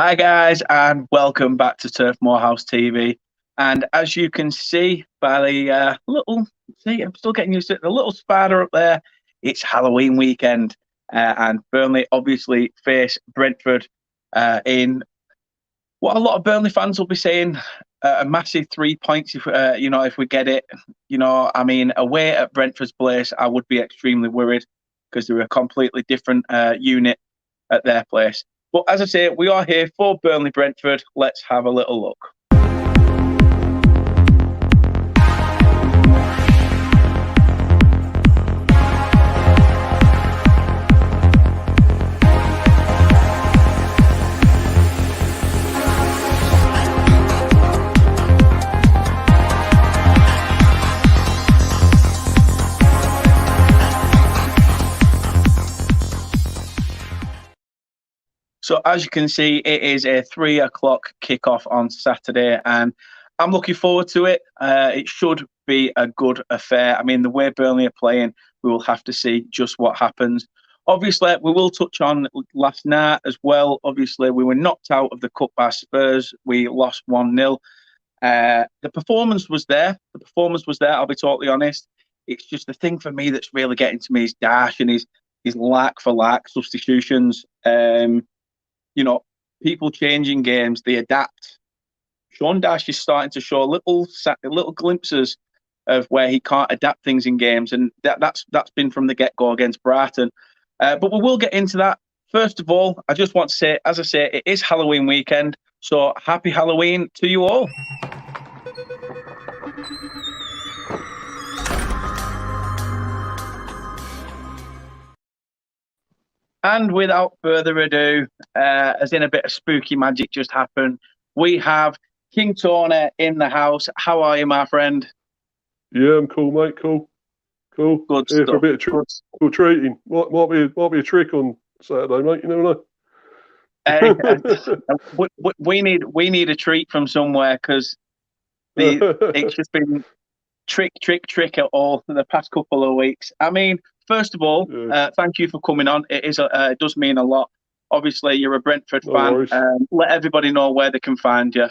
Hi guys, and welcome back to Turf Moor House TV. And as you can see by the I'm still getting used to it. The little spider up there. It's Halloween weekend, and Burnley obviously face Brentford in what a lot of Burnley fans will be saying a massive 3 points if we get it. Away at Brentford's place, I would be extremely worried because they're a completely different unit at their place. But as I say, we are here for Burnley Brentford. Let's have a little look. So as you can see, it is a 3 o'clock kickoff on Saturday, and I'm looking forward to it. It should be a good affair. I mean, the way Burnley are playing, we will have to see just what happens. Obviously, we will touch on last night as well. Obviously, we were knocked out of the cup by Spurs. We lost 1-0. The performance was there. I'll be totally honest. It's just the thing for me that's really getting to me is Dash and his lack for lack substitutions. People changing games, they adapt. Sean Dash is starting to show little glimpses of where he can't adapt things in games, and that's been from the get-go against Brighton. But we will get into that. First of all, I just want to say, as I say, it is Halloween weekend, so happy Halloween to you all. And without further ado, as in a bit of spooky magic just happened, we have King Tony in the house. How are you, my friend? Yeah, I'm cool, mate. Cool. Good Here stuff. for a bit of treating. Might be a trick on Saturday, mate. You never know. We need a treat from somewhere because it's just been trick at all for the past couple of weeks. I mean, first of all, thank you for coming on. It does mean a lot. Obviously, you're a Brentford fan. Let everybody know where they can find you.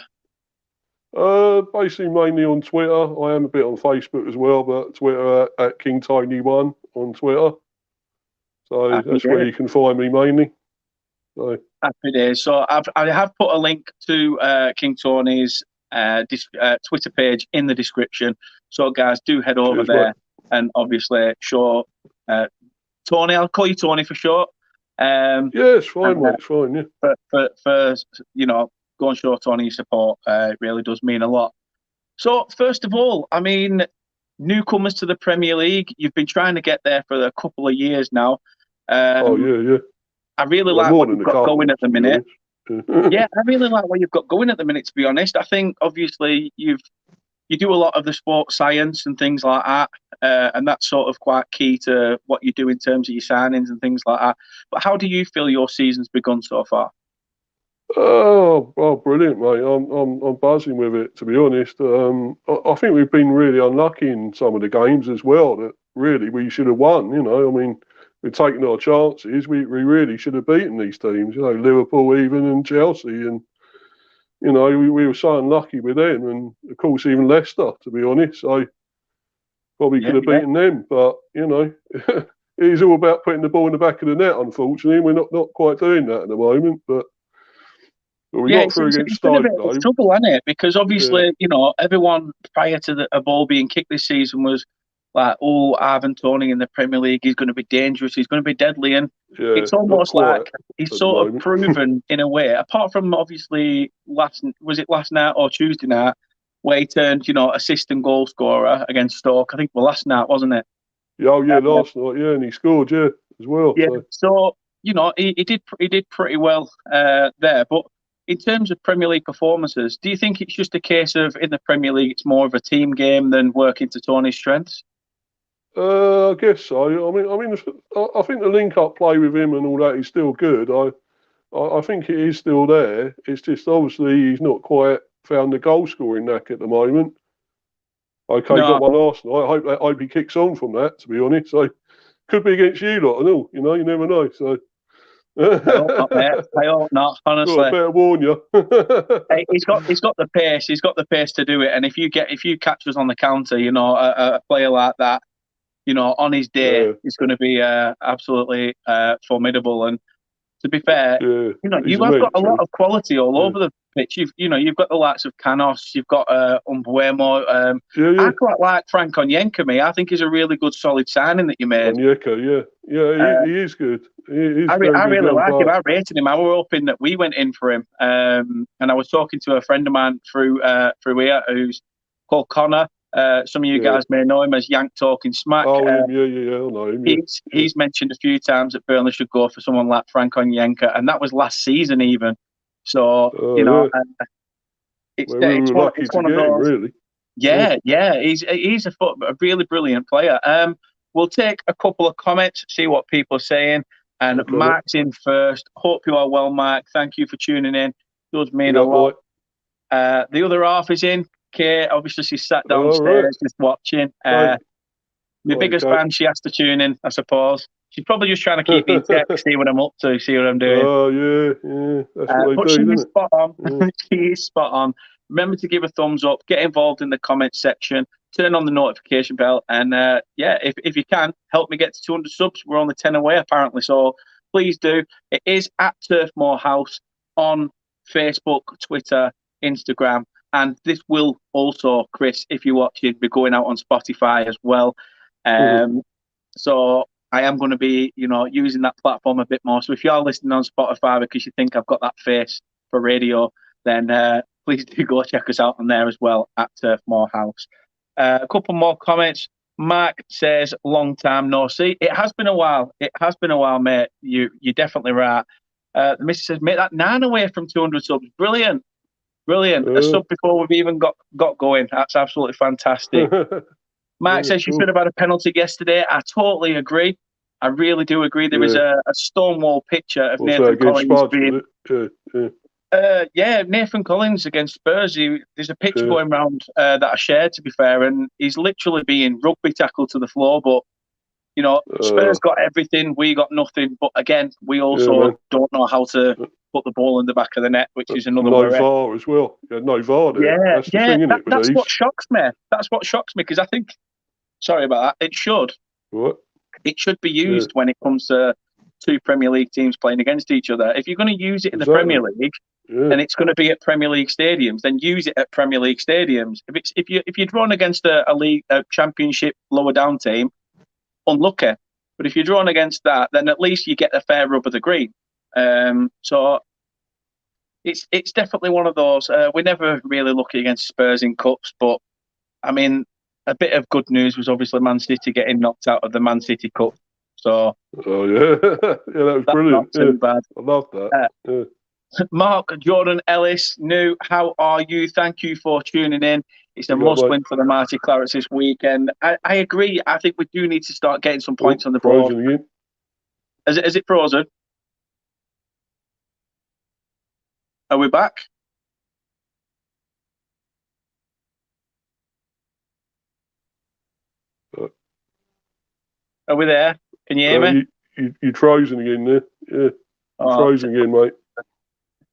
Basically, mainly on Twitter. I am a bit on Facebook as well, but Twitter at KingTiny1 on Twitter. So that's where you can find me mainly. So. Happy days. So I have put a link to King Tony's Twitter page in the description. So guys, do head over there and obviously show Tony. I'll call you Tony for short. Yeah, it's fine, mate. It's fine. Yeah. For go and show Tony your support. It really does mean a lot. So first of all, I mean, newcomers to the Premier League. You've been trying to get there for a couple of years now. Yeah. I really like what you've got going at the minute. Yeah, I really like what you've got going at the minute, to be honest. I think, obviously, you do a lot of the sports science and things like that, and that's sort of quite key to what you do in terms of your signings and things like that. But how do you feel your season's begun so far? Oh, brilliant, mate. I'm buzzing with it, to be honest. I think we've been really unlucky in some of the games as well that really we should have won, I mean, we're taking our chances. We really should have beaten these teams, Liverpool even and Chelsea. And, we were so unlucky with them. And, of course, even Leicester, to be honest. So probably could have beaten them. But, it is all about putting the ball in the back of the net, unfortunately. We're not quite doing that at the moment. But we got through against Stoke, though. It's trouble, isn't it? Because, obviously, everyone prior to a ball being kicked this season was like, oh, Ivan Toney in the Premier League, he's going to be dangerous, he's going to be deadly, and it's almost like he's sort of proven in a way, apart from obviously last night or Tuesday night, where he turned, assist and goal scorer against Stoke. I think last night, wasn't it? Last night, and he scored, as well. Yeah, so he did pretty well there, but in terms of Premier League performances, do you think it's just a case of in the Premier League it's more of a team game than working to Tony's strengths? I guess so. I think the link-up play with him and all that is still good. I think it is still there. It's just obviously he's not quite found the goal-scoring knack at the moment. Okay, got one last night. I hope he kicks on from that, to be honest. So could be against you lot and all. You never know. So I hope not, mate. I hope not. Well, I Honestly, better warn you. hey, he's got the pace. He's got the pace to do it. And if you catch us on the counter, a player like that, on his day, Yeah, is going to be absolutely formidable. And to be fair, yeah, you he's a have got meat a lot too. of quality all Yeah, over the pitch. You've got the likes of Canos, you've got Umbuemo. yeah, I yeah. quite like Frank Onyenka. Me, I think he's a really good, solid signing that you made. Onyeka, yeah, yeah, Uh, he is good. He's a very I good really young like him. player. I rated him. I were hoping that we went in for him. And I was talking to a friend of mine through here who's called Connor. Some of you Yeah. guys may know him as Yank Talking Smack. Oh, him, yeah, yeah, yeah, I know him, yeah. He's mentioned a few times that Burnley should go for someone like Frank Onyenka, and that was last season even. So Oh, yeah. Well, we were lucky it's to one of get him, those. really. Yeah. He's a really brilliant player. We'll take a couple of comments, see what people are saying. And Okay, mate. Mark's in first. Hope you are well, Mark. Thank you for tuning in. Does mean Big a up, lot. mate. The other half is in. Kate, obviously, she's sat All right. downstairs just watching. Right. My biggest Okay. fan, she has to tune in, I suppose. She's probably just trying to keep me in check, see what I'm up to, see what I'm doing. Oh, yeah, yeah. That's what they But do, she is isn't it? spot on. Yeah. She is spot on. Remember to give a thumbs up, get involved in the comment section, turn on the notification bell, and if you can, help me get to 200 subs. We're only 10 away, apparently, so please do. It is at Turf Moor House on Facebook, Twitter, Instagram, and this will also, Chris, if you're watching, be going out on Spotify as well. So I am going to be, using that platform a bit more. So if you are listening on Spotify because you think I've got that face for radio, then please do go check us out on there as well at Turf Moor House. A couple more comments. Mark says, long time no see. It has been a while. It has been a while, mate. You're definitely right. The missus says, mate, that 9 away from 200 subs. Brilliant. A sub before we've even got going. That's absolutely fantastic. Mark says you cool. should have had a penalty yesterday. I totally agree. I really do agree. There was a stonewall picture of What's that, Nathan against Collins Spuds, being. was it? Yeah. Nathan Collins against Spurs. There's a picture Yeah. going around that I shared, to be fair, and he's literally being rugby tackled to the floor. But Spurs got everything, we got nothing. But again, we also don't know how to put the ball in the back of the net, which is another no worry. VAR as well. Yeah, no VAR there. That's the thing, isn't it? That's what shocks me. That's what shocks me because I think. Sorry about that. What? It should be used when it comes to two Premier League teams playing against each other. If you're going to use it in the Premier League and it's going to be at Premier League stadiums, then use it at Premier League stadiums. If you're drawn against a Championship lower down team, unlucky. But if you're drawn against that, then at least you get a fair rub of the green. So it's definitely one of those. We're never really lucky against Spurs in cups, but I mean, a bit of good news was obviously Man City getting knocked out of the Man City Cup. So, oh yeah, yeah, that was brilliant. Not too bad. I love that. Mark Jordan Ellis, new. How are you? Thank you for tuning in. It's a must-win for the Marty Clarets this weekend. I agree. I think we do need to start getting some points on the board. Again. Is it frozen? Are we back? Are we there? Can you hear me? You're frozen again there. Yeah, you're frozen again, mate.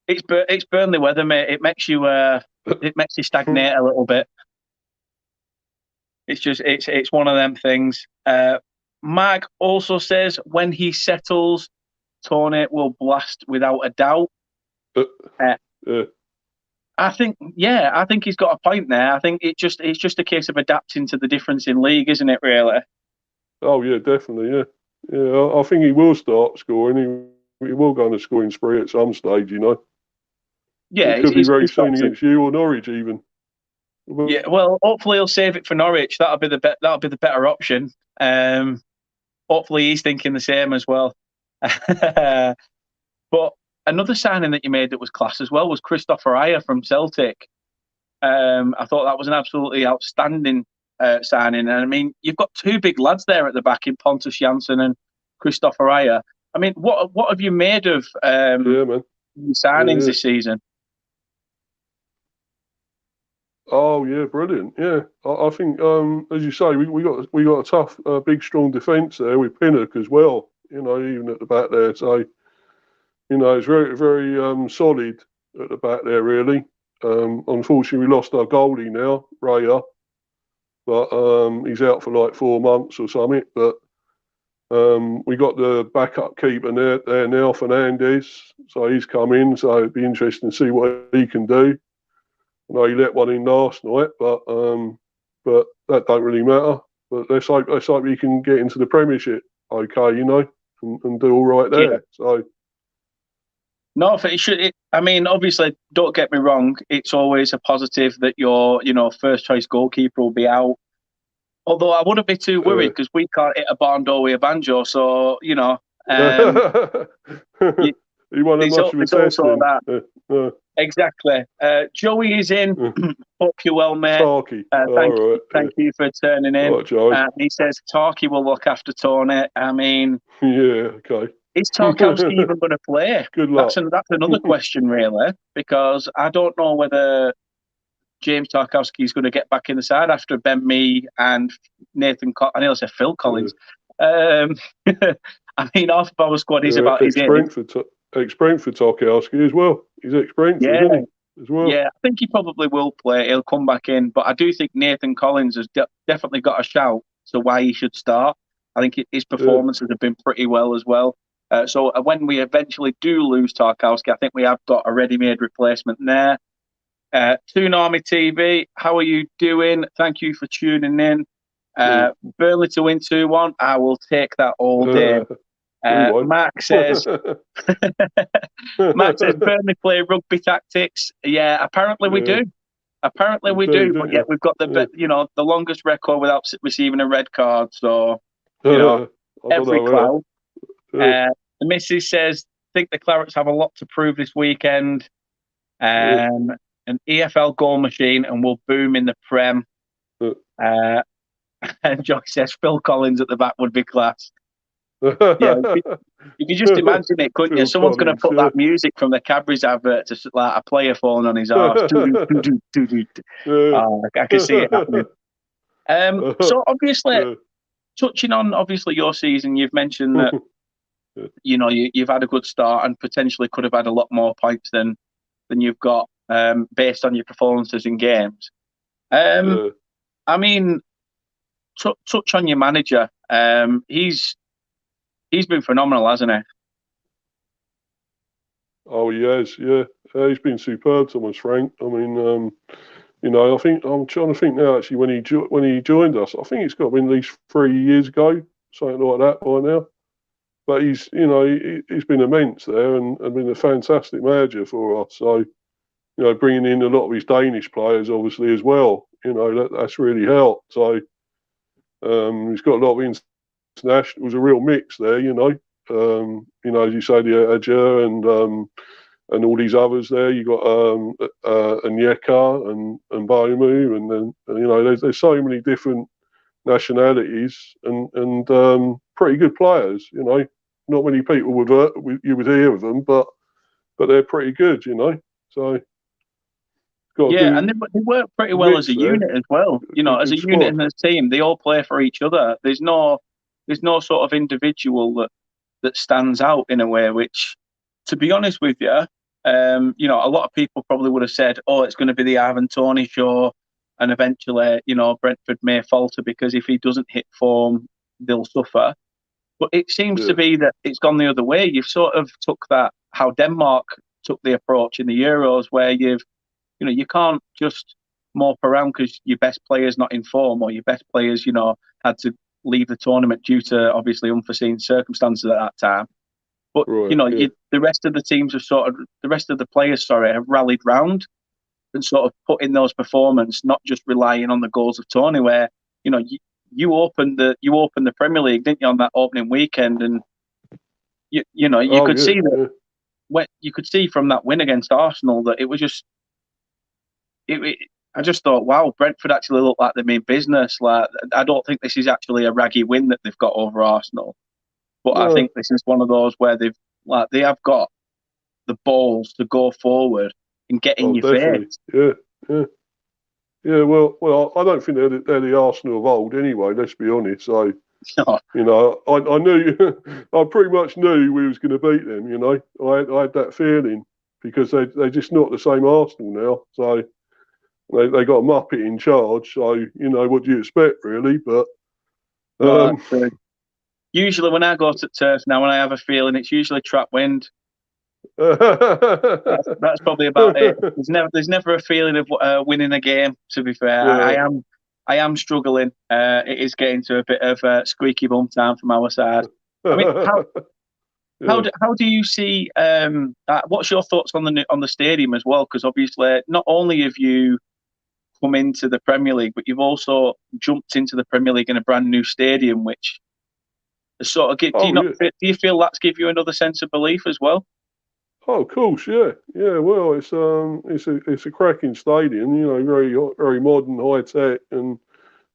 It's Burnley weather, mate. It makes you stagnate a little bit. It's just it's one of them things. Mark also says when he settles, Tony will blast without a doubt. I think he's got a point there. I think it's just a case of adapting to the difference in league, isn't it? Really. Oh yeah, definitely. Yeah. I think he will start scoring. He will go on a scoring spree at some stage. Yeah, it could be very soon against you or Norwich even. Yeah, well, hopefully he'll save it for Norwich. That'll be the better option. Hopefully he's thinking the same as well. But another signing that you made that was class as well was Christopher Ayer from Celtic. I thought that was an absolutely outstanding signing. And I mean, you've got two big lads there at the back in Pontus Jansson and Christopher Ayer. I mean, what have you made of signings this season? Oh yeah, brilliant! Yeah, I think as you say, we got a tough, big, strong defence there with Pinnock as well. Even at the back there. So it's very, very solid at the back there, really. Unfortunately, we lost our goalie now, Raya, but he's out for like 4 months or something. But we got the backup keeper there now, Fernandez. So he's come in. So it'd be interesting to see what he can do. I know he let one in last night, but that don't really matter. But let's hope he can get into the Premiership, okay, and do all right Yeah. there. So. No, if it should. I mean, obviously, don't get me wrong. It's always a positive that your, first choice goalkeeper will be out. Although I wouldn't be too worried because we can't hit a barn door with a banjo. So you, he wasn't much of a there's test also then. that. Exactly. Joey is in. Hope you well, mate. Tarky. Thank you for turning in. All right, Joey. He says Tarky will look after Tony. I mean, yeah, okay. is Tarkowski even going to play? Good luck. That's another question, really, because I don't know whether James Tarkowski is going to get back in the side after Ben Mee and Nathan. I nearly said Phil Collins. Yeah. I mean, half of our squad is about his age. Ex-Brentford Tarkowski as well. He's ex-Brentford, isn't he? As well. Yeah, I think he probably will play. He'll come back in, but I do think Nathan Collins has definitely got a shout to why he should start. I think his performances have been pretty well as well. So when we eventually do lose Tarkowski, I think we have got a ready-made replacement there. Toon Army TV, how are you doing? Thank you for tuning in. Burnley to win 2-1. I will take that all day. Mark says, Burnley play rugby tactics. Yeah, apparently we do. Apparently we do. But yet we've got the longest record without receiving a red card. So, every cloud. The missus says, think the Clarets have a lot to prove this weekend. An EFL goal machine and will boom in the Prem. And Joy says Phil Collins at the back would be class. Yeah, you can just imagine it, couldn't you? Someone's going to put that music from the Cadbury's advert to like a player falling on his arse. I can see it happening. So obviously, touching on your season, you've mentioned that you've had a good start and potentially could have had a lot more points than you've got based on your performances in games. I mean, touch on your manager. He's been phenomenal, hasn't he? Oh, he has, yeah. He's been superb, Thomas Frank. I mean, I think I'm trying to think now. Actually, when he joined us, I think it's got to be at least 3 years ago, something like that by now. But he's been immense there and been a fantastic manager for us. So, bringing in a lot of his Danish players, obviously as well. That's really helped. So, he's got a lot of international. It was a real mix there. As you say, the Adja and all these others there. You got Anyeka and Bomu, and then there's so many different nationalities and pretty good players. Not many people you would hear of them, but they're pretty good. So. And they work pretty well as a unit as well. As a unit and as a team, they all play for each other. There's no sort of individual that stands out in a way. Which, to be honest with you, a lot of people probably would have said, "Oh, it's going to be the Ivan Toney show," and eventually, Brentford may falter because if he doesn't hit form, they'll suffer. But it seems to be that it's gone the other way. You've sort of took that how Denmark took the approach in the Euros, where you can't just mope around because your best player's not in form or your best players, had to leave the tournament due to obviously unforeseen circumstances at that time. But, the rest of the teams the players have rallied round and sort of put in those performances, not just relying on the goals of Tony, where, you opened the Premier League, didn't you, on that opening weekend? And, you could see that you could see from that win against Arsenal that it was just, I just thought, wow, Brentford actually look like they mean business. Like, I don't think this is actually a raggy win that they've got over Arsenal, but I think this is one of those where they have got the balls to go forward and get in your face. Yeah. Well, I don't think they're the Arsenal of old anyway. Let's be honest. So, No, You know, I knew, I pretty much knew we was going to beat them. You know, I had that feeling because they're just not the same Arsenal now. So they got a Muppet in charge. So you know, what do you expect, really? But no, that's true. Usually when I go to turf now, when I have a feeling, it's usually trap wind. That's probably about it. There's never a feeling of winning a game. To be fair, yeah, I am struggling. It is getting to a bit of squeaky bum time from our side. I mean, yeah. how do you see? What's your thoughts on the stadium as well? Because obviously, not only have you come into the Premier League, but you've also jumped into the Premier League in a brand new stadium, which sort of do you Oh not yeah. do you feel that's give you another sense of belief as well? Oh, of course, yeah, yeah. Well, it's a cracking stadium. You know, very modern, high tech, and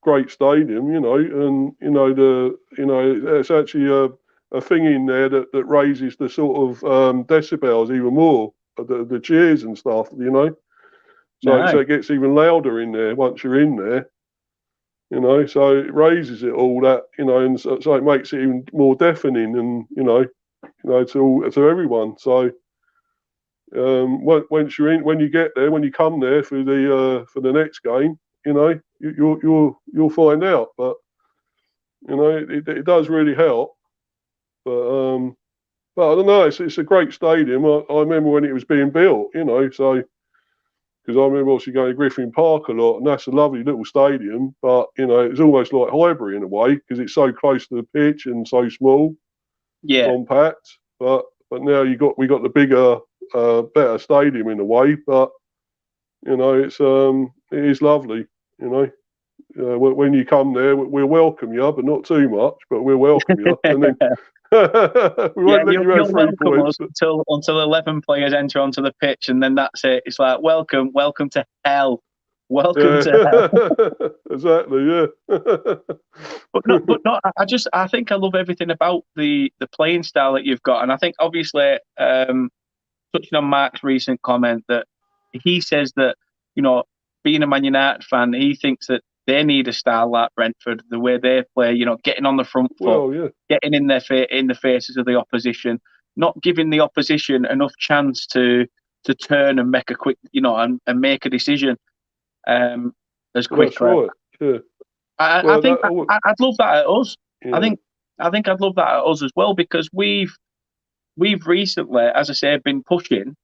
great stadium. You know, and it's actually a thing in there that raises the sort of decibels even more, the cheers and stuff. You know, so Nice. it gets even louder in there once you're in there. You know, so it raises it all that, you know, and so it makes it even more deafening, and to everyone. So once you're in, when you get there, when you come there for the next game, you know, you'll find out. But you know, it does really help. But I don't know. It's a great stadium. I remember when it was being built. You know, so because I remember obviously going to Griffin Park a lot, and that's a lovely little stadium. But you know, it's almost like Highbury in a way because it's so close to the pitch and so small, Yeah. compact. But now we got the bigger, better stadium in a way. But you know, it is lovely. You know, when you come there, we'll welcome you, but not too much. But we'll welcome you, and then we Yeah, won't let you have you'll three welcome us points. until 11 players enter onto the pitch, and then that's it. It's like welcome to hell, welcome Yeah, to hell. exactly. Yeah, But no. I think I love everything about the playing style that you've got, and I think obviously touching on Mark's recent comment that he says that you know being a Man United fan, he thinks that they need a style like Brentford, the way they play, getting on the front foot, well, yeah, getting in the faces of the opposition, not giving the opposition enough chance to turn and make a quick, and make a decision um, as well, that's quickly. right. Yeah, I well, think I'd love that at us. I yeah, think I'd love that at us as well because we've recently, as I say, been pushing,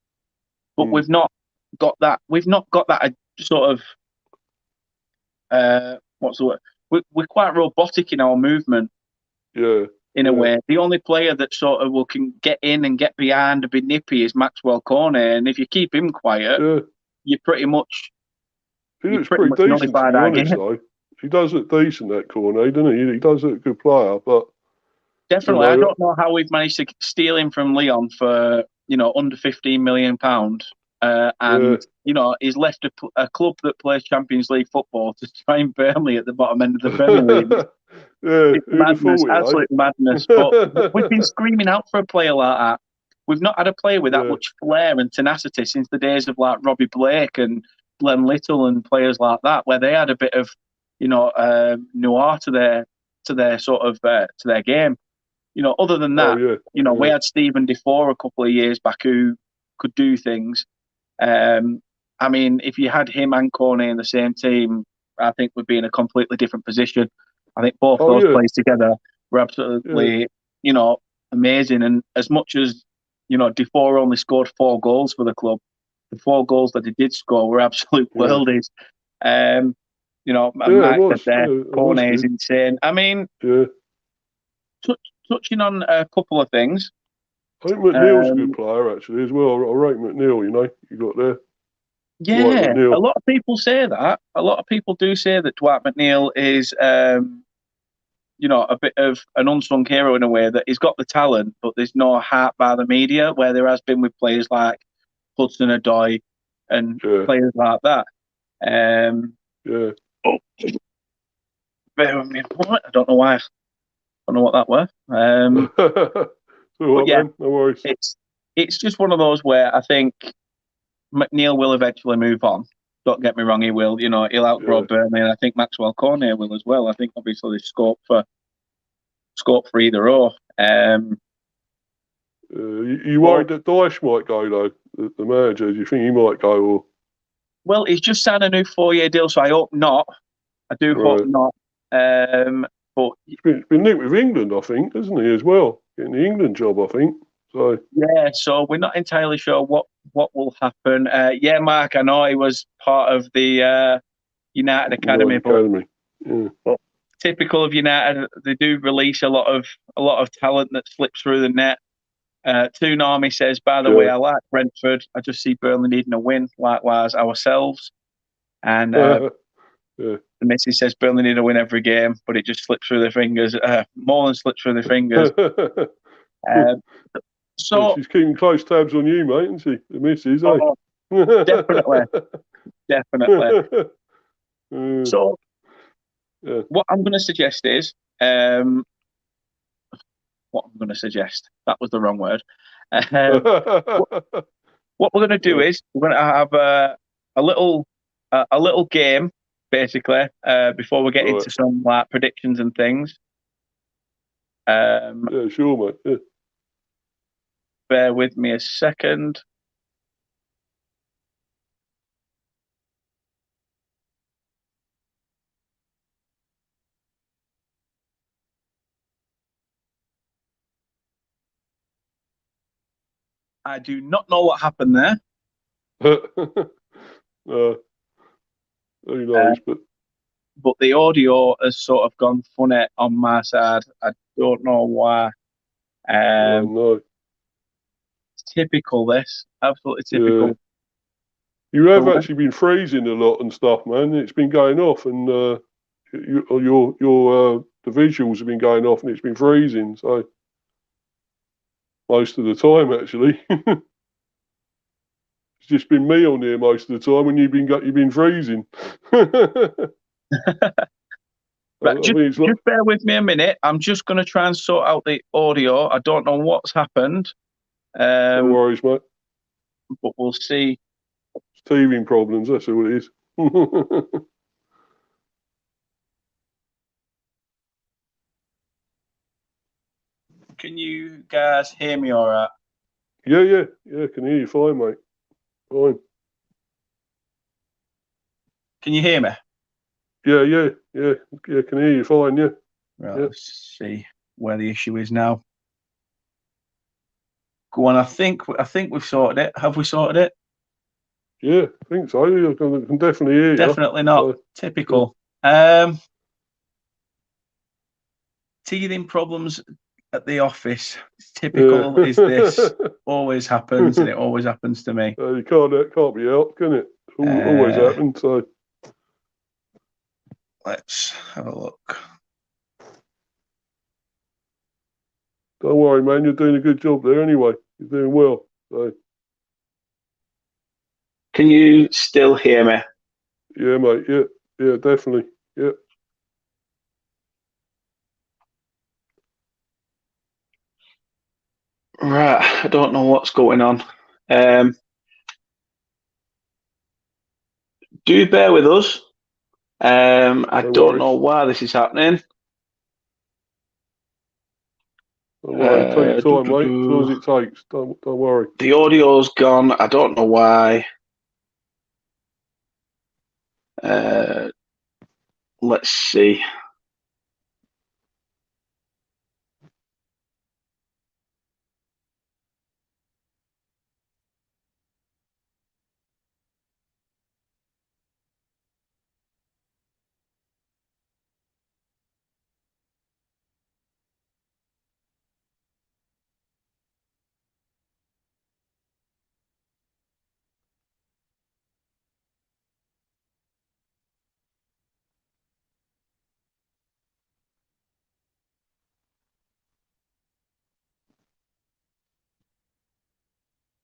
but mm, we've not got that sort of what's the word? We're quite robotic in our movement yeah, in a yeah, way. The only player that sort of can get in and get behind and be nippy is Maxwell Cornet, and if you keep him quiet, yeah. you pretty much He you looks pretty pretty much decent, to nullified be our honest. game. Though he does look decent, that Cornet, doesn't he? He does look a good player, but you Definitely, I know, don't know how we've managed to steal him from Leon for under £15 million, yeah, and he's left a club that plays Champions League football to train Burnley at the bottom end of the Premier League. yeah. It's Who'd have madness, thought absolute madness. But we've been screaming out for a player like that. We've not had a player with that yeah, much flair and tenacity since the days of like Robbie Blake and Glenn Little and players like that, where they had a bit of noir to their sort of to their game. Other than oh that, yeah, we yeah, had Stephen Defoe a couple of years back who could do things. Um, I mean, if you had him and Corney in the same team, I think we'd be in a completely different position. I think both oh those yeah, players together were yeah, absolutely, amazing. And as much as, Defoe only scored 4 goals for the club, the 4 goals that he did score were absolute yeah, worldies. Um, and yeah. It Mark said was, there, yeah, it was Corney is good. insane. I mean, Yeah, touching on a couple of things. I think McNeil's a good Um, player actually as well. I rate McNeil. You know, you got there, Dwight yeah, a McNeil. lot of people say that. A lot of people do say that Dwight McNeil is, a bit of an unsung hero in a way that he's got the talent, but there's no heart by the media, where there has been with players like Hudson Odoi and Yeah, players like that. yeah. Oh, bear with me a moment. I don't know why. I don't know what that was. All But right, yeah, man. No worries. it's just one of those where I think McNeil will eventually move on. Don't get me wrong, he will. He'll outgrow Yeah, Burnley, and I think Maxwell Cornet will as well. I think obviously there's scope for scope for either or. You worried that Dyche might go though? The manager, do you think he might go? Or Well, he's just signed a new 4-year deal, so I hope not. I do hope right. not. But It's been linked with England, I think, hasn't he, as well? Getting the England job, I think. So yeah, so we're not entirely sure what will happen. Yeah, Mark, I know he was part of the United Academy, United Academy. Yeah. but typical of United, they do release a lot of talent that slips through the net. Toonami says, by the way, Yeah. I like Brentford. I just see Burnley needing a win, likewise ourselves. And Yeah. the missus says Burnley need a win every game, but it just slips through their fingers. More than slips through their fingers. Um, so, She's keeping close tabs on you, mate, isn't she? The missus, eh? oh, definitely, definitely. So, Yeah. what I'm going to suggest is, what I'm going to suggest. That was the wrong word. What, what we're going to do is we're going to have a little game, basically, before we get Right. into some like predictions and things. Yeah, sure, mate. Yeah. Bear with me a second. I do not know what happened there. Who Uh, knows? but the audio has sort of gone funny on my side. I don't know why. No. It's typical, this. Absolutely Yeah. typical. You have So, actually been freezing a lot and stuff, man. It's been going off, and your the visuals have been going off, and it's been freezing. So most of the time, actually, it's just been me on here most of the time when you've been freezing. I right, mean, it's like, just bear with me a minute. I'm just going to try and sort out the audio. I don't know what's happened, no um, worries, mate. but we'll see. It's teething problems. That's all it is. Can you guys hear me all right? Yeah. Can hear you fine, mate. Fine. Can you hear me? Yeah. Can hear you fine. Yeah. Right, Yeah. let's see where the issue is now. Go on, I think we've sorted it. Have we sorted it? Yeah, I think so. I can definitely hear you. Definitely not. So, Typical. Teething problems at the office. Typical is this. yeah. Always happens, and it always happens to me. You can't be helped, can it? Always happens. So Let's have a look. don't worry, man. You're doing a good job there anyway. You're doing well. So Can you still hear me? yeah, mate. Yeah, definitely. Yeah. Right, I don't know what's going on. Do bear with us. I No don't know worries. why this is happening. Don't worry. Take your time, mate. As long Do. as it takes. Don't worry. The audio's gone. I don't know why. Let's see.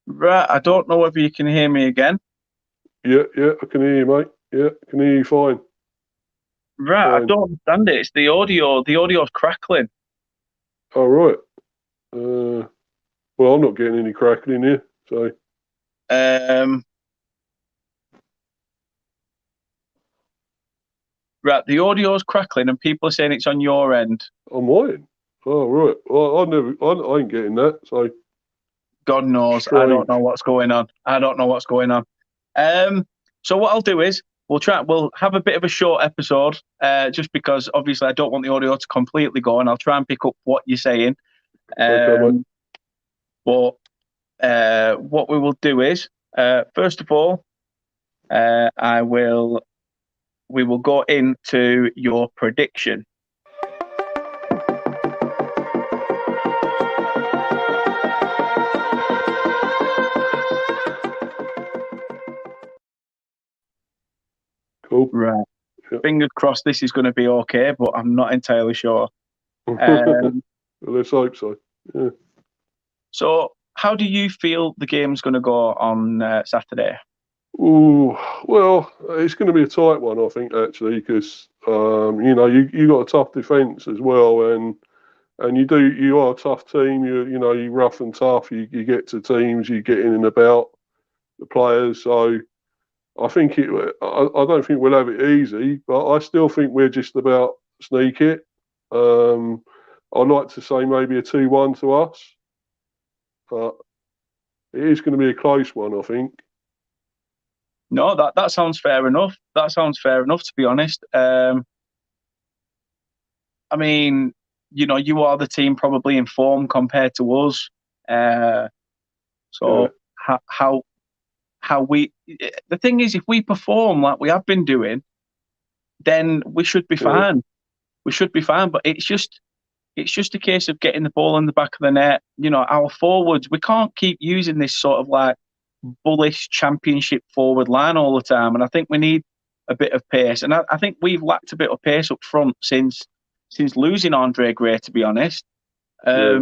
Right, I don't know whether you can hear me again. Yeah. I can hear you, mate. Yeah, I can hear you fine. Right, I Fine. don't understand it. It's the audio. The audio's crackling. All right. Well, I'm not getting any crackling here. So Um, right, the audio's crackling, and people are saying it's on your end. I'm mine. Oh right. Well, I ain't getting that. So God knows, I don't strange. know what's going on. I don't know what's going on. So what I'll do is we'll have a bit of a short episode, just because obviously I don't want the audio to completely go, and I'll try and pick up what you're saying. Okay, mate. But what we will do is, first of all, I will we will go into your prediction. Cool. Right. Yeah. Fingers crossed this is going to be okay, but I'm not entirely sure. Um, Well, let's hope so. Yeah. so, how do you feel the game's going to go on Saturday? Ooh, well, it's going to be a tight one, I think, actually, because you got a tough defence as well, and you are a tough team. You rough and tough. You get to teams, you get in and about the players. So I think I don't think we'll have it easy, but I still think we're just about sneak it. Um, I'd like to say maybe a 2-1 to us, but it is going to be a close one, I think. No, that sounds fair enough. That sounds fair enough, to be honest. I mean, you are the team probably in form compared to us. Uh, Yeah, so how we the thing is, if we perform like we have been doing, then we should be yeah, fine. We should be fine. But it's just a case of getting the ball in the back of the net. Our forwards, we can't keep using this sort of like bullish championship forward line all the time. And I think we need a bit of pace. And I think we've lacked a bit of pace up front since losing Andre Gray, to be honest. yeah.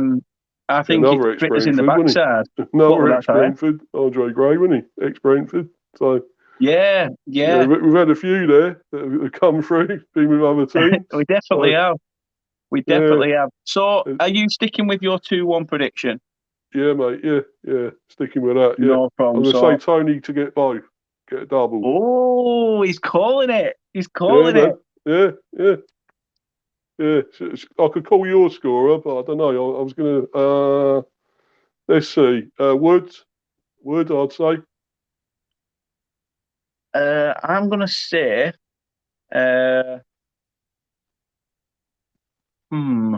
I think it's Another ex bit us in the Brentford, wasn't backside. he? What was Another that, ex sorry? Brentford, Andre Gray, wasn't he? Ex Brentford. So Yeah, yeah, yeah. we've had a few there that have come through, been with other teams. We definitely So have. We yeah, definitely have. So are you sticking with your 2-1 prediction? yeah, mate. Yeah, yeah. Sticking with that. Yeah, No I'm problem. gonna say So, Tony to get both, get a double. oh, he's calling it. He's Yeah, calling it. man. Yeah, yeah, yeah. I could call your scorer, but I don't know. I was gonna. Let's see. Wood. I'd say. I'm gonna say, uh, hmm,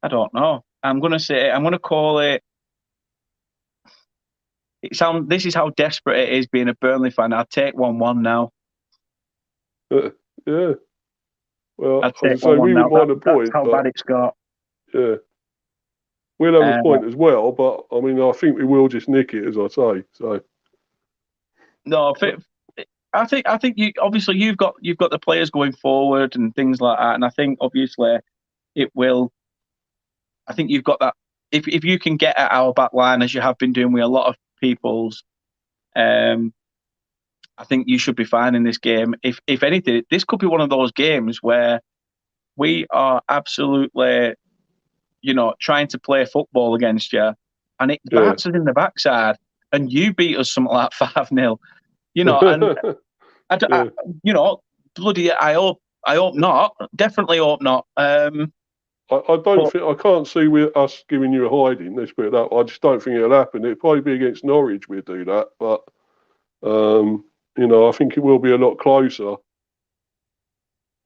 I don't know. I'm gonna call it. This is how desperate it is being a Burnley fan. I'd take 1-1 now. Yeah. Well, I'd as I take say, 1-1 we now. wouldn't mind a That's point, how but bad it's got. yeah. We'll have a Uh, point as well, but I mean, I think we will just nick it, as I say. So, no, uh, I think you've got the players going forward and things like that, and I think obviously it will. I think you've got that. If you can get at our back line as you have been doing with a lot of people's, um, I think you should be fine in this game. If anything, this could be one of those games where we are absolutely, trying to play football against you, and it yeah, bites us in the backside, and you beat us something like 5-0. And I, yeah. you know, bloody, I hope not. Definitely hope not. I don't But think I can't see us giving you a hiding. Let's put it that way. I just don't think it'll happen. It'll probably be against Norwich we'll do that, but um, I think it will be a lot closer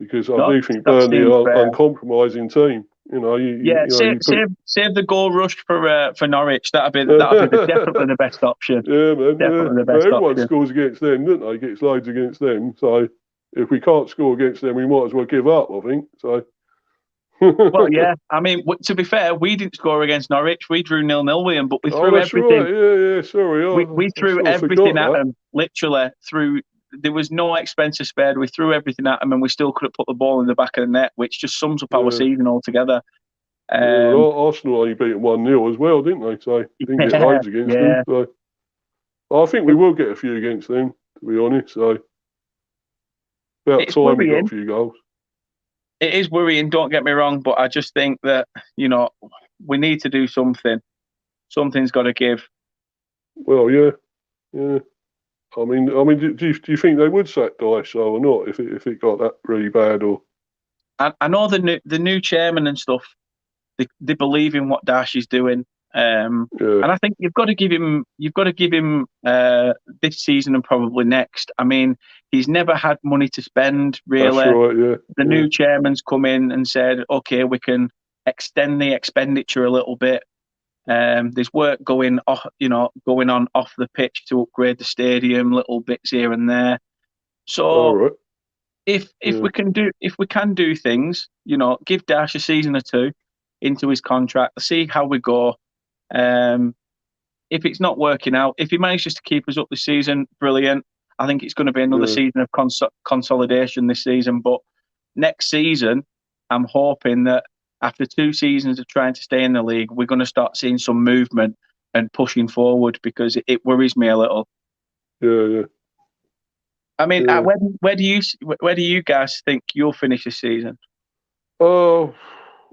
because I no, do think that Burnley seems are fair. uncompromising team. Yeah, save You put. save the goal rush for Norwich. That'll be definitely the best option. Yeah, man. Yeah, Definitely the but best everyone option. scores against them, don't they? Gets loads against them. So if we can't score against them, we might as well give up. I think so. Well, yeah. I mean, to be fair, we didn't score against Norwich. We drew 0-0 with them, but we Oh, threw that's everything. right. Yeah, yeah. Sorry, We I threw sort of everything forgot at that. them. Literally through. There was no expense spared. We threw everything at them, and we still could have put the ball in the back of the net, which just sums up our Yeah, season altogether. yeah. Um, Well, Arsenal only beat them 1-0 as well, didn't they? So didn't get yeah, loads against them. yeah. So I think we will get a few against them, to be honest. So about It's time we got a worrying. few goals. It is worrying. Don't get me wrong, but I just think that we need to do something. Something's got to give. Well, yeah, yeah. Do you think they would sack Dyche or not if it got that really bad? Or I know the new chairman and stuff. They believe in what Dash is doing, yeah, and I think you've got to give him this season and probably next. I mean, he's never had money to spend that's really. right. Yeah, The yeah, new chairman's come in and said, okay, we can extend the expenditure a little bit. There's work going off, going on off the pitch to upgrade the stadium, little bits here and there. all So right. if Yeah, we can do things, give Dash a season or two into his contract, see how we go. Um, if it's not working out, if he manages to keep us up this season, brilliant. I think it's going to be another yeah, season of consolidation this season. But next season, I'm hoping that after 2 seasons of trying to stay in the league, we're going to start seeing some movement and pushing forward because it worries me a little. yeah, yeah, I mean, yeah. where do you guys think you'll finish this season? Oh,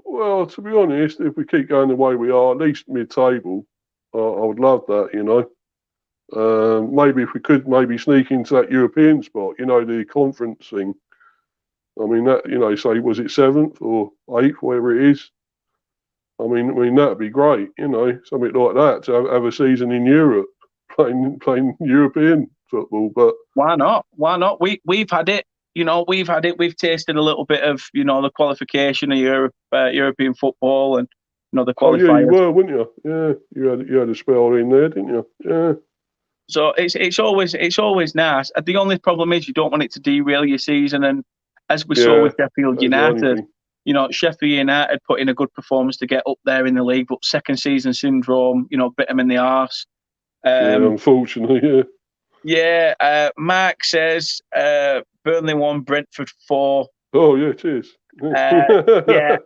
well, to be honest, if we keep going the way we are, at least mid-table, I would love that. Maybe if we could maybe sneak into that European spot, the conference thing. I mean that, say was it seventh or eighth, whatever it is. I mean that'd be great, something like that to have a season in Europe, playing European football. But Why not? Why not? We've had it. We've had it. We've tasted a little bit of the qualification of European football and the oh yeah, you qualifiers. were, weren't you? Yeah, you had a spell in there, didn't you? Yeah, So it's always nice. The only problem is you don't want it to derail your season. And as we saw yeah. with Sheffield That's the only United, thing. Sheffield United put in a good performance to get up there in the league, but second season syndrome, bit them in the arse. Yeah, Um, unfortunately, yeah. yeah, Mark says Burnley 1, Brentford 4. Oh yeah, cheers. Yeah,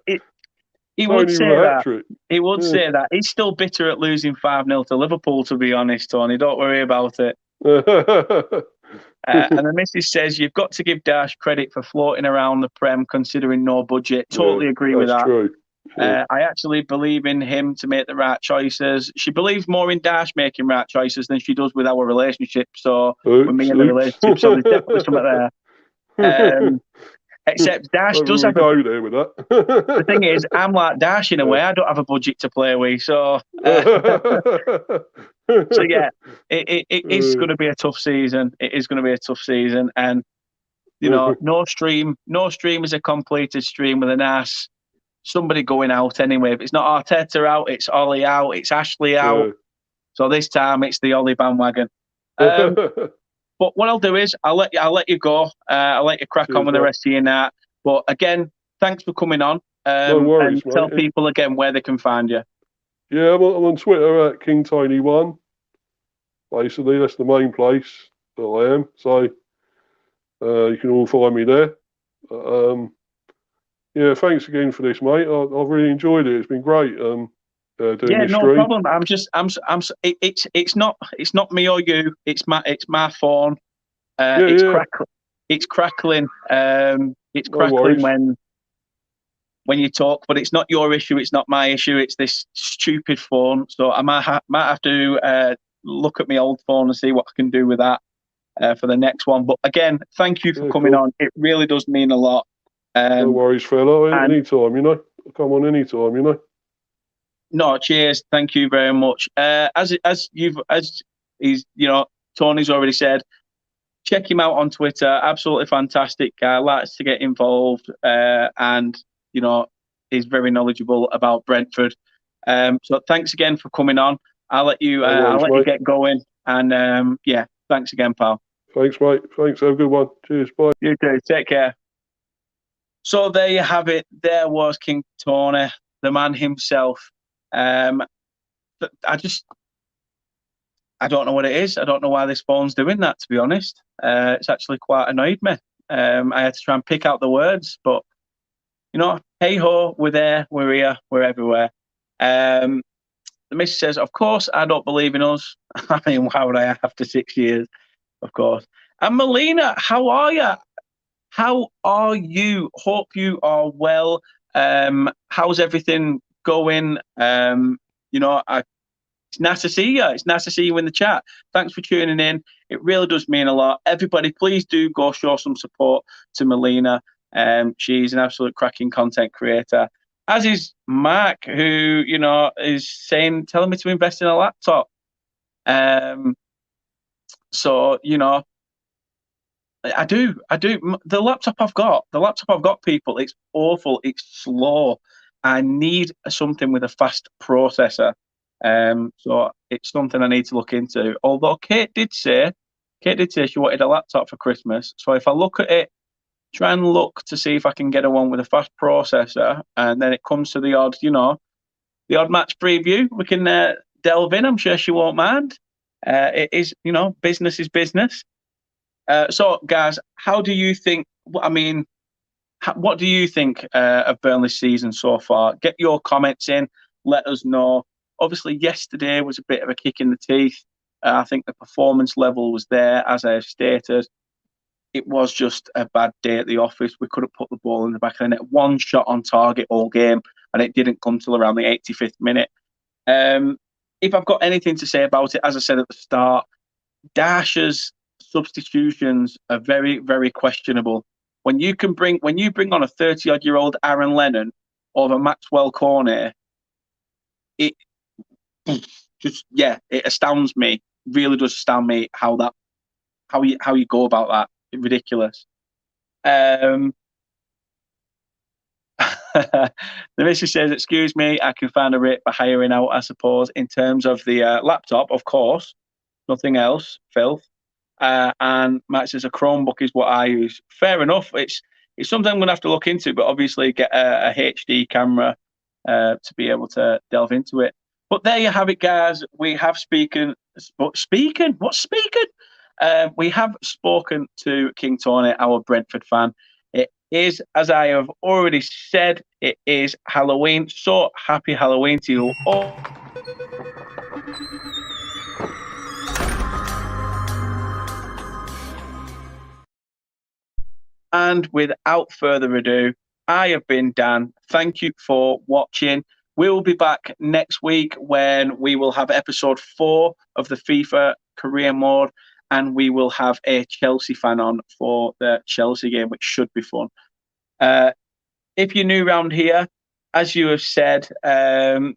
he would Tony with say a hat that. trick. He would Yeah. say that. He's still bitter at losing 5-0 to Liverpool, to be honest, Tony. Don't worry about it. And the missus says you've got to give Dash credit for floating around the Prem considering no budget. Yeah, Totally agree with that's that. true. Yeah. I actually believe in him to make the right choices. She believes more in Dash making right choices than she does with our relationship. So with me Oops, and the oops. relationship, so there's definitely something there. Except Dash Whether does we have a. go there with The thing is, that. I'm like Dash in a Yeah. way. I don't have a budget to play with, so so yeah, it is going to be a tough season. It is going to be a tough season, and no stream is a completed stream with an ass. Somebody going out anyway. If it's not Arteta out, it's Ollie out, it's Ashley out. Yeah. So this time it's the Ollie bandwagon. Um, but what I'll do is I'll let you go. I'll let you crack on Cheers, with the mate. rest of your night. But again, thanks for coming on. No And worries, tell mate. people again where they can find you. Yeah, I'm on Twitter at KingTony1. Basically, that's the main place that I am. So you can all find me there. Yeah, thanks again for this, mate. I've really enjoyed it. It's been great doing Yeah, this no stream. problem. It's not me or you. It's my phone. Yeah, It's yeah. crackling. It's crackling. It's No crackling worries. when you talk, but it's not your issue. It's not my issue. It's this stupid phone. So I might have to look at my old phone and see what I can do with that for the next one. But again, thank you for Yeah, coming cool. on. It really does mean a lot. No worries, fella. And Anytime, Come on anytime. no, cheers. Thank you very much. As he's Tony's already said, check him out on Twitter. Absolutely fantastic guy. Likes to get involved, and is very knowledgeable about Brentford. So thanks again for coming on. I'll let you. No I'll worries, let you mate. get going. And yeah, thanks again, pal. Thanks, mate. Thanks. Have a good one. Cheers. Bye. You too. Take care. So there you have it. There was King Tony, the man himself. Um, I don't know what it is. I don't know why this phone's doing that, to be honest. It's actually quite annoyed me. I had to try and pick out the words, but hey ho, we're there, we're here, we're everywhere. The missus says, of course, I don't believe in us. I mean, why would I after 6 years? Of course. And Melina, how are you? How are you? Hope you are well. How's everything going? I It's nice to see you. It's nice to see you in the chat. Thanks for tuning in. It really does mean a lot. Everybody, please do go show some support to Melina. She's an absolute cracking content creator, as is Mark, who, is telling me to invest in a laptop. So, I do. The laptop I've got, people, it's awful. It's slow. I need something with a fast processor. So it's something I need to look into. Although Kate did say she wanted a laptop for Christmas. So if I look at it, try and look to see if I can get a one with a fast processor, and then it comes to the odd match preview, we can delve in. I'm sure she won't mind. It is, business is business. So, guys, how do you think? I mean, what do you think of Burnley's season so far? Get your comments in. Let us know. Obviously, yesterday was a bit of a kick in the teeth. I think the performance level was there, as I have stated. It was just a bad day at the office. We couldn't put the ball in the back of the net. One shot on target all game, and it didn't come till around the 85th minute. If I've got anything to say about it, as I said at the start, Dash's substitutions are very, very questionable. When you bring on a 30-odd-year-old Aaron Lennon over Maxwell Cornet, it astounds me. Really does astound me how you go about that. It's ridiculous. The missus says, "Excuse me, I can find a rate for hiring out, I suppose, in terms of the laptop, of course, nothing else, filth." And Matt says, "A Chromebook is what I use." Fair enough. It's something I'm going to have to look into, but obviously get a HD camera to be able to delve into it. But there you have it, guys. We have speaking. What's speaking? We have spoken to King Tony, our Brentford fan. It is, as I have already said, it is Halloween. So happy Halloween to you all. And without further ado, I have been Dan. Thank you for watching. We'll be back next week when we will have episode 4 of the FIFA career mode, and we will have a Chelsea fan on for the Chelsea game, which should be fun. If you're new around here, as you have said, Max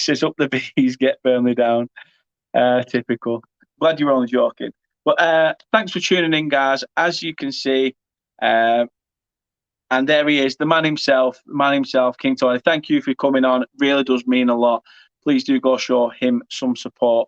says, "Up the bees, get Burnley down." Typical. Glad you're only joking. But thanks for tuning in, guys. As you can see, and there he is, the man himself, King Tony. Thank you for coming on. It really does mean a lot. Please do go show him some support.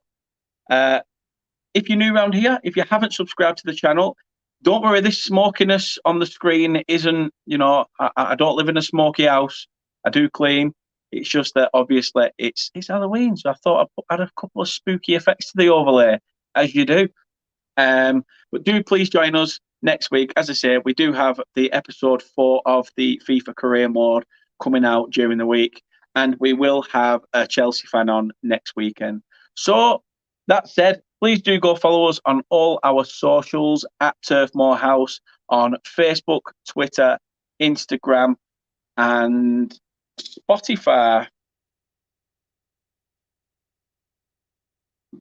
If you're new around here, if you haven't subscribed to the channel, don't worry. This smokiness on the screen isn't, I don't live in a smoky house. I do clean. It's just that obviously it's Halloween, so I thought I'd add a couple of spooky effects to the overlay, as you do. But do please join us next week. As I say, we do have the episode 4 of the FIFA career mode coming out during the week, and we will have a Chelsea fan on next weekend. So that said, please do go follow us on all our socials at Turf Moor House on Facebook, Twitter, Instagram, and Spotify.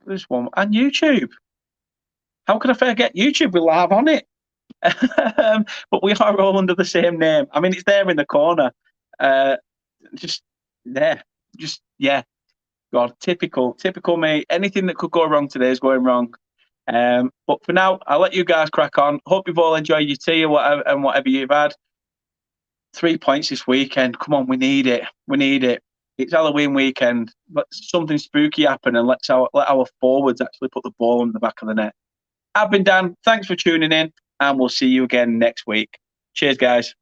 There's one, and YouTube. How could I forget YouTube? We're live on it. But we are all under the same name. I mean, it's there in the corner. Just there. Just, yeah. God, typical me. Anything that could go wrong today is going wrong. But for now, I'll let you guys crack on. Hope you've all enjoyed your tea or whatever you've had. 3 points this weekend. Come on, we need it. It's Halloween weekend. Let something spooky happen and let our forwards actually put the ball in the back of the net. I've been Dan. Thanks for tuning in, and we'll see you again next week. Cheers, guys.